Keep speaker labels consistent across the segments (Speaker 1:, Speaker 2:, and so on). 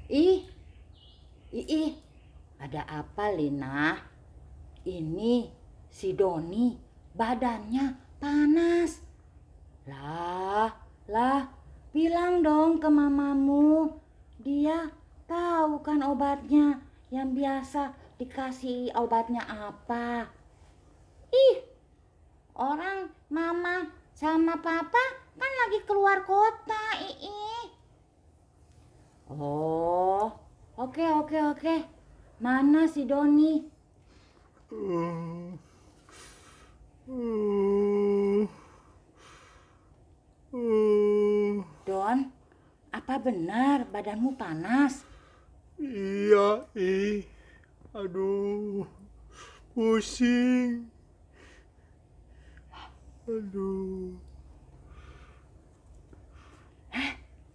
Speaker 1: Ih, ih, ada apa Lina? Ini si Doni badannya panas. Lah, bilang dong ke mamamu. Dia tahu kan obatnya, yang biasa dikasih obatnya apa. Ih, orang mama sama papa kan lagi keluar kota, ih. Oh, oke. Mana si Doni? Don, apa benar badanmu panas?
Speaker 2: Iya, aduh, pusing. Aduh.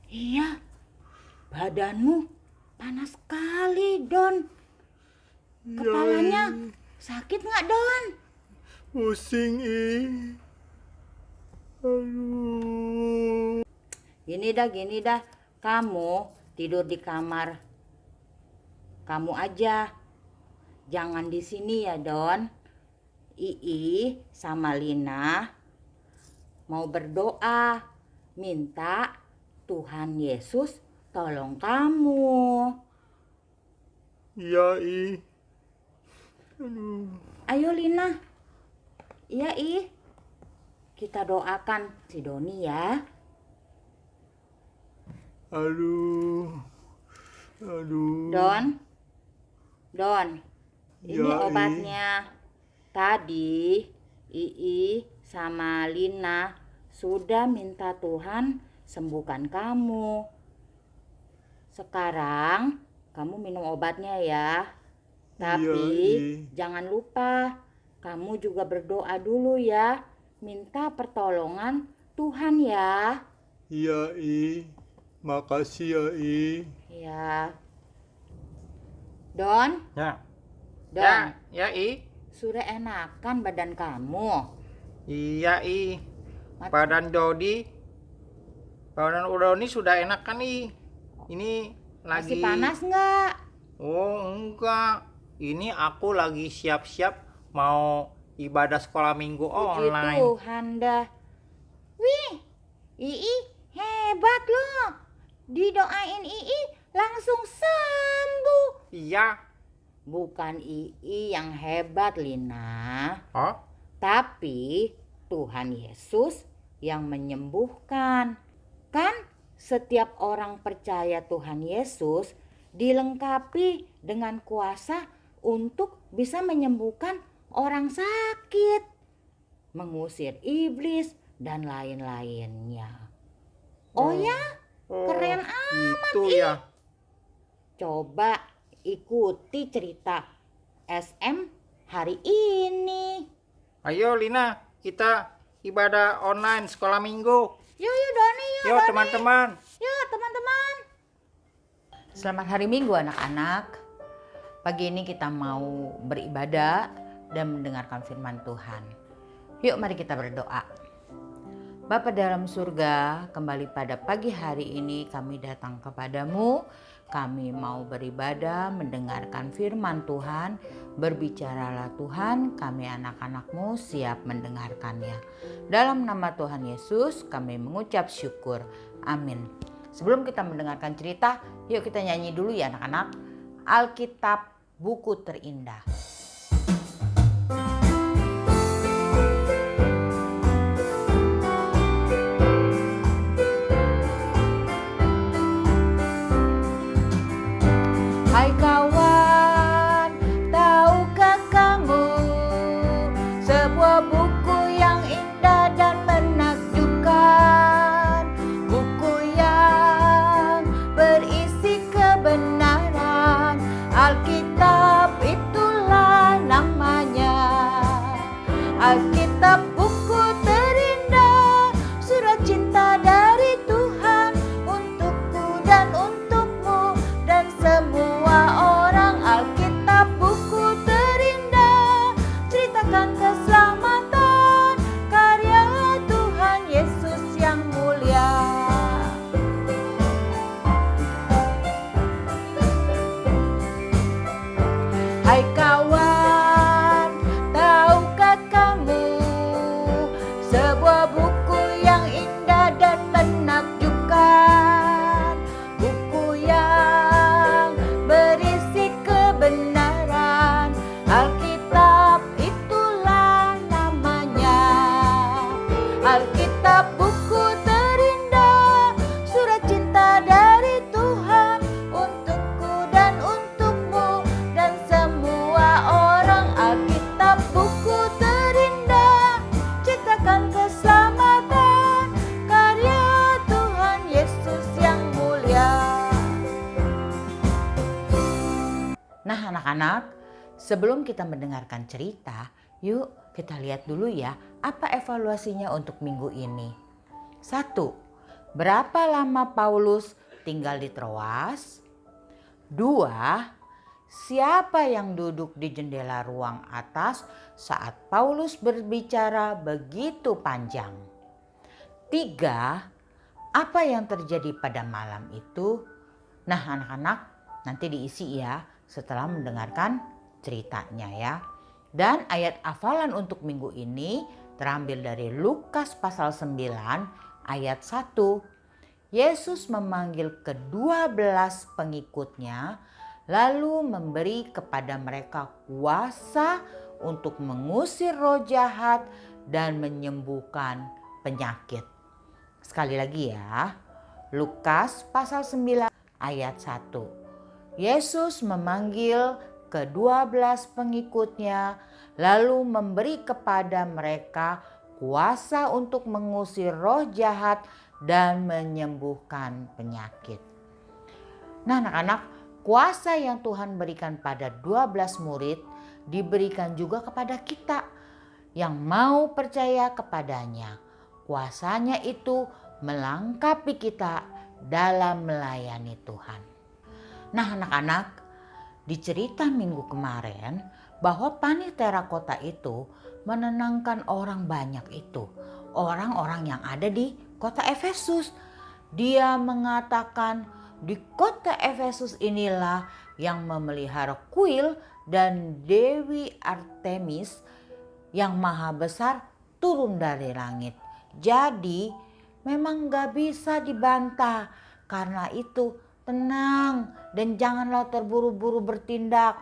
Speaker 1: Iya, badanmu panas sekali, Don. Kepalanya sakit nggak, Don?
Speaker 2: Pusing, aduh.
Speaker 1: Gini dah, kamu tidur di kamar kamu aja. Jangan di sini ya, Don. Ii sama Lina mau berdoa, minta Tuhan Yesus tolong kamu.
Speaker 2: Iya, aduh.
Speaker 1: Ayo Lina. Iya, kita doakan si Doni ya.
Speaker 2: Aduh.
Speaker 1: Don, ini
Speaker 2: Ya,
Speaker 1: obatnya. Tadi Ii sama Lina sudah minta Tuhan sembuhkan kamu. Sekarang kamu minum obatnya ya. Tapi jangan lupa kamu juga berdoa dulu ya. Minta pertolongan Tuhan ya.
Speaker 2: Iya, makasih ya,
Speaker 1: Ya. Don,
Speaker 3: Ya.
Speaker 1: Don,
Speaker 3: Ya,
Speaker 1: sudah enakan badan kamu?
Speaker 3: Iya, Badan Doni sudah enak kan, Ini lagi.
Speaker 1: Masih panas nggak?
Speaker 3: Oh, enggak. Ini aku lagi siap-siap mau ibadah sekolah minggu
Speaker 1: Puji
Speaker 3: online.
Speaker 1: Tuhan dah. Wih, Ii hebat loh. Didoain Ii langsung sembuh.
Speaker 3: Iya.
Speaker 1: Bukan Ii yang hebat, Lina.
Speaker 3: Oh?
Speaker 1: Tapi Tuhan Yesus yang menyembuhkan. Kan setiap orang percaya Tuhan Yesus dilengkapi dengan kuasa untuk bisa menyembuhkan orang sakit, mengusir iblis dan lain-lainnya. Oh ya, keren amat
Speaker 3: Gitu ya.
Speaker 1: Coba ikuti cerita SM hari ini.
Speaker 3: Ayo Lina, kita ibadah online sekolah minggu.
Speaker 1: Yuk Doni,
Speaker 3: Yuk teman-teman.
Speaker 1: Yuk teman-teman. Selamat hari Minggu anak-anak. Pagi ini kita mau beribadah dan mendengarkan firman Tuhan. Yuk mari kita berdoa. Bapa dalam surga, kembali pada pagi hari ini kami datang kepadamu. Kami mau beribadah, mendengarkan firman Tuhan. Berbicaralah Tuhan, kami anak-anak-Mu siap mendengarkannya. Dalam nama Tuhan Yesus kami mengucap syukur. Amin. Sebelum kita mendengarkan cerita, yuk kita nyanyi dulu ya anak-anak. Alkitab buku terindah. Hai kawan, tahukah kamu sebuah buku yang indah dan menakjubkan, buku yang berisi kebenaran, Alkitab itulah namanya. Alkitab buku terindah, surat cinta dari Tuhan untukku dan untukmu dan semua orang. Alkitab buku terindah, ceritakan keselamatan karya Tuhan Yesus yang mulia. Nah anak-anak, sebelum kita mendengarkan cerita, yuk kita lihat dulu ya apa evaluasinya untuk minggu ini. 1. Berapa lama Paulus tinggal di Troas? 2. Siapa yang duduk di jendela ruang atas saat Paulus berbicara begitu panjang? 3. Apa yang terjadi pada malam itu? Nah anak-anak, nanti diisi ya setelah mendengarkan ceritanya ya. Dan ayat hafalan untuk minggu ini terambil dari Lukas pasal 9 ayat 1. Yesus memanggil ke-12 pengikutnya lalu memberi kepada mereka kuasa untuk mengusir roh jahat dan menyembuhkan penyakit. Sekali lagi ya, Lukas pasal 9 ayat 1. Yesus memanggil ke-12 pengikutnya lalu memberi kepada mereka kuasa untuk mengusir roh jahat dan menyembuhkan penyakit. Nah anak-anak, kuasa yang Tuhan berikan pada 12 murid diberikan juga kepada kita yang mau percaya kepadanya. Kuasanya itu melengkapi kita dalam melayani Tuhan. Nah anak-anak, di cerita minggu kemarin bahwa panitera kota itu menenangkan orang banyak itu. Orang-orang yang ada di kota Efesus. Dia mengatakan di kota Efesus inilah yang memelihara kuil dan Dewi Artemis yang maha besar turun dari langit. Jadi memang gak bisa dibantah. Karena itu tenang dan janganlah terburu-buru bertindak.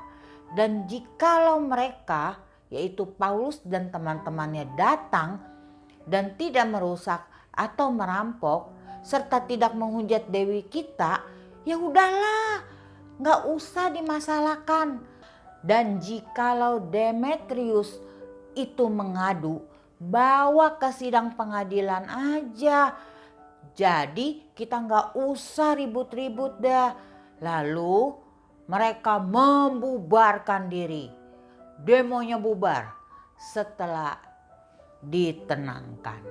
Speaker 1: Dan jikalau mereka yaitu Paulus dan teman-temannya datang dan tidak merusak atau merampok serta tidak menghujat dewi kita, ya udahlah, gak usah dimasalahkan. Dan jikalau Demetrius itu mengadu, bawa ke sidang pengadilan aja. Jadi kita gak usah ribut-ribut dah. Lalu mereka membubarkan diri. Demonya bubar setelah ditenangkan.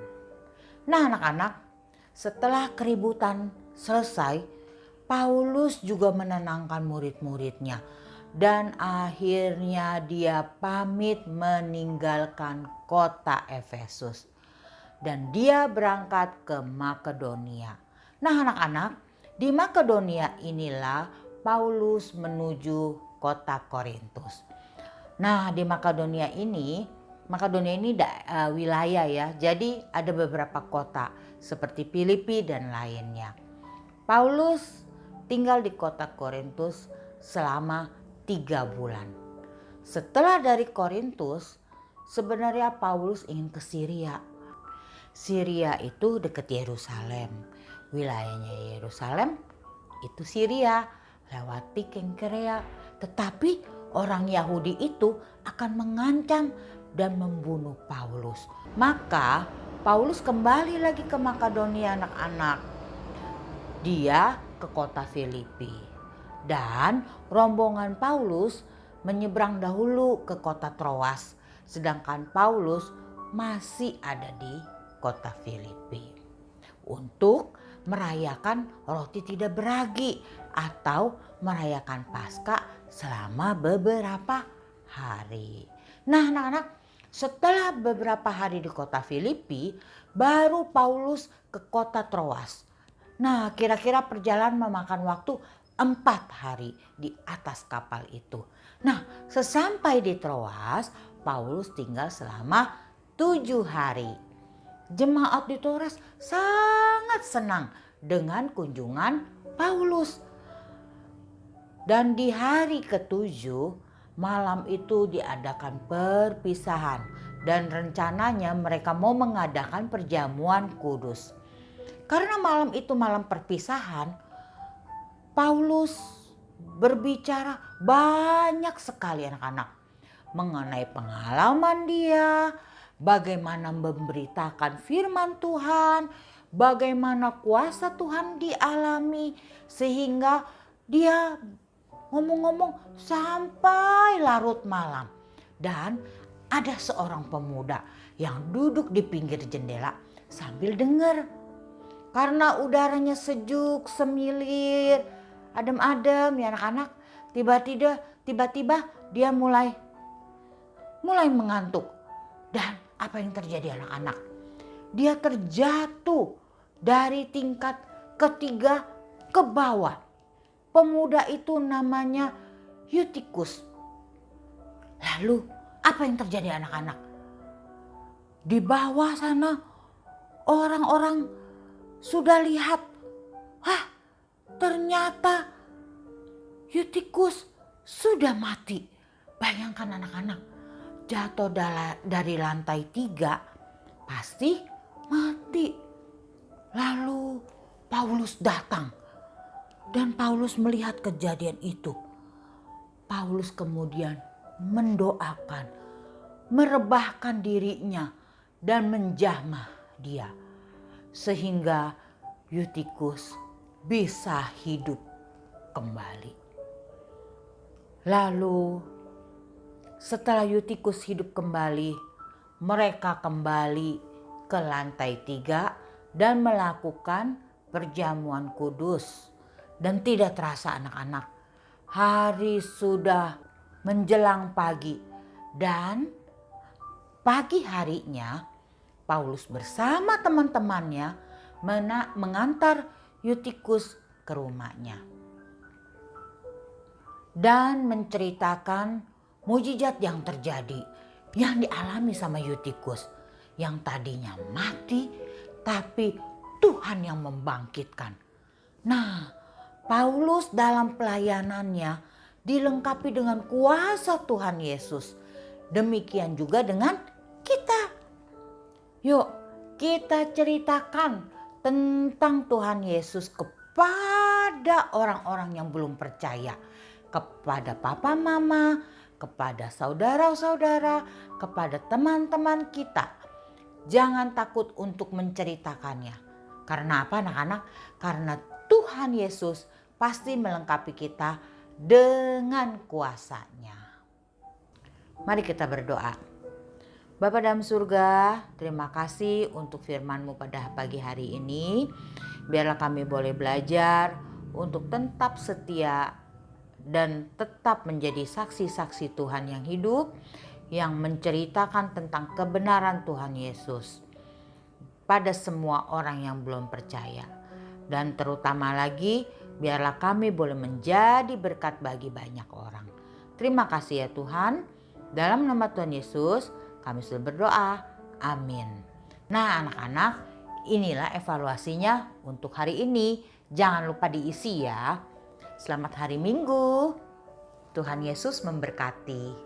Speaker 1: Nah anak-anak, setelah keributan selesai, Paulus juga menenangkan murid-muridnya. Dan akhirnya dia pamit meninggalkan kota Efesus. Dan dia berangkat ke Makedonia. Nah anak-anak, di Makedonia inilah Paulus menuju kota Korintus. Nah di Makedonia ini wilayah ya. Jadi ada beberapa kota seperti Filipi dan lainnya. Paulus tinggal di kota Korintus selama 3 bulan. Setelah dari Korintus, sebenarnya Paulus ingin ke Syria. Syria itu dekat Yerusalem. Wilayahnya Yerusalem itu Syria, lewati Kengkrea. Tetapi orang Yahudi itu akan mengancam dan membunuh Paulus. Maka Paulus kembali lagi ke Makedonia anak-anak. Dia ke kota Filipi. Dan rombongan Paulus menyeberang dahulu ke kota Troas. Sedangkan Paulus masih ada di kota Filipi. Untuk merayakan roti tidak beragi atau merayakan Paskah selama beberapa hari. Nah anak-anak, setelah beberapa hari di kota Filipi, baru Paulus ke kota Troas. Nah kira-kira perjalanan memakan waktu 4 hari di atas kapal itu. Nah sesampai di Troas, Paulus tinggal selama 7 hari. Jemaat di Troas sangat senang dengan kunjungan Paulus. Dan di hari ke-7 malam itu diadakan perpisahan. Dan rencananya mereka mau mengadakan perjamuan kudus. Karena malam itu malam perpisahan, Paulus berbicara banyak sekali anak-anak. Mengenai pengalaman dia, bagaimana memberitakan firman Tuhan, bagaimana kuasa Tuhan dialami. Sehingga dia ngomong-ngomong sampai larut malam. Dan ada seorang pemuda yang duduk di pinggir jendela sambil dengar. Karena udaranya sejuk, semilir, adem-adem ya anak-anak. Tiba-tiba dia mulai mengantuk. Dan apa yang terjadi anak-anak? Dia terjatuh dari tingkat ketiga ke bawah. Pemuda itu namanya Eutikus. Lalu apa yang terjadi anak-anak? Di bawah sana orang-orang sudah lihat. Ternyata Eutikus sudah mati. Bayangkan anak-anak, jatuh dari lantai 3 pasti mati. Lalu Paulus datang dan Paulus melihat kejadian itu. Paulus kemudian mendoakan, merebahkan dirinya dan menjamah dia sehingga Eutikus bisa hidup kembali. Lalu setelah Eutikus hidup kembali, mereka kembali ke lantai 3 dan melakukan perjamuan kudus. Dan tidak terasa anak-anak, hari sudah menjelang pagi. Dan pagi harinya Paulus bersama teman-temannya mengantar Eutikus ke rumahnya. Dan menceritakan mujizat yang terjadi, yang dialami sama Eutikus. Yang tadinya mati, tapi Tuhan yang membangkitkan. Nah, Paulus dalam pelayanannya dilengkapi dengan kuasa Tuhan Yesus. Demikian juga dengan kita. Yuk, kita ceritakan tentang Tuhan Yesus kepada orang-orang yang belum percaya. Kepada papa mama, kepada saudara-saudara, kepada teman-teman kita. Jangan takut untuk menceritakannya. Karena apa anak-anak? Karena Tuhan Yesus pasti melengkapi kita dengan kuasa-Nya. Mari kita berdoa. Bapa dalam surga, terima kasih untuk firman-Mu pada pagi hari ini. Biarlah kami boleh belajar untuk tetap setia dan tetap menjadi saksi-saksi Tuhan yang hidup, yang menceritakan tentang kebenaran Tuhan Yesus pada semua orang yang belum percaya. Dan terutama lagi, biarlah kami boleh menjadi berkat bagi banyak orang. Terima kasih ya Tuhan. Dalam nama Tuhan Yesus, kami sudah berdoa. Amin. Nah anak-anak, inilah evaluasinya untuk hari ini. Jangan lupa diisi ya. Selamat hari Minggu. Tuhan Yesus memberkati.